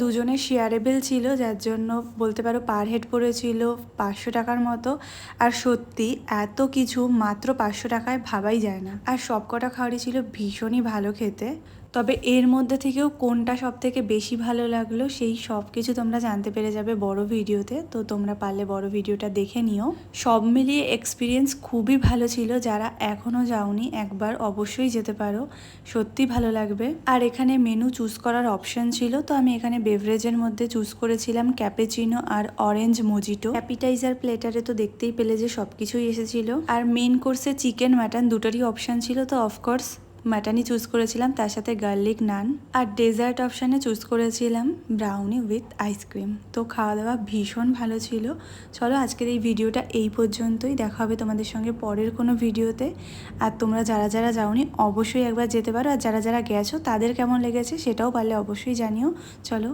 দুজনের শেয়ারেবল ছিল, যার জন্য বলতে পারো পার হেড পড়েছিল 500 টাকার মতো। আর সত্যি এত কিছু মাত্র 500 টাকায় ভাবাই যায় না। আর সব কটা খাবারই ছিল ভীষণই ভালো খেতে। তবে এর মধ্যে থেকেও কোনটা সব থেকে বেশি ভালো লাগলো সেই সব কিছু তোমরা জানতে পেরে যাবে বড় ভিডিওতে, তো তোমরা পারলে বড় ভিডিওটা দেখে নিও। সব মিলিয়ে এক্সপিরিয়েন্স খুবই ভালো ছিল। যারা এখনও যাওনি একবার অবশ্যই যেতে পারো, সত্যি ভালো লাগবে। আর এখানে মেনু চুজ করার অপশন ছিল, তো আমি এখানে বেভারেজের মধ্যে চুজ করেছিলাম ক্যাপেচিনো আর অরেঞ্জ মোজিটো। অ্যাপিটাইজার প্লেটারে তো দেখতেই পেলে যে সব কিছুই এসেছিল। আর মেন কোর্সে চিকেন মাটন দুটোরই অপশান ছিল, তো অফকোর্স মাটনই চুজ করেছিলাম, তার সাথে গার্লিক নান। আর ডেজার্ট অপশানে চুজ করেছিলাম ব্রাউনি উইথ আইসক্রিম। তো খাওয়া দাওয়া ভীষণ ভালো ছিল। চলো আজকের এই ভিডিওটা এই পর্যন্তই, দেখা হবে তোমাদের সঙ্গে পরের কোনো ভিডিওতে। আর তোমরা যারা যারা যাওনি অবশ্যই একবার যেতে পারো, আর যারা যারা গেছো তাদের কেমন লেগেছে সেটাও পারলে অবশ্যই জানিও। চলো।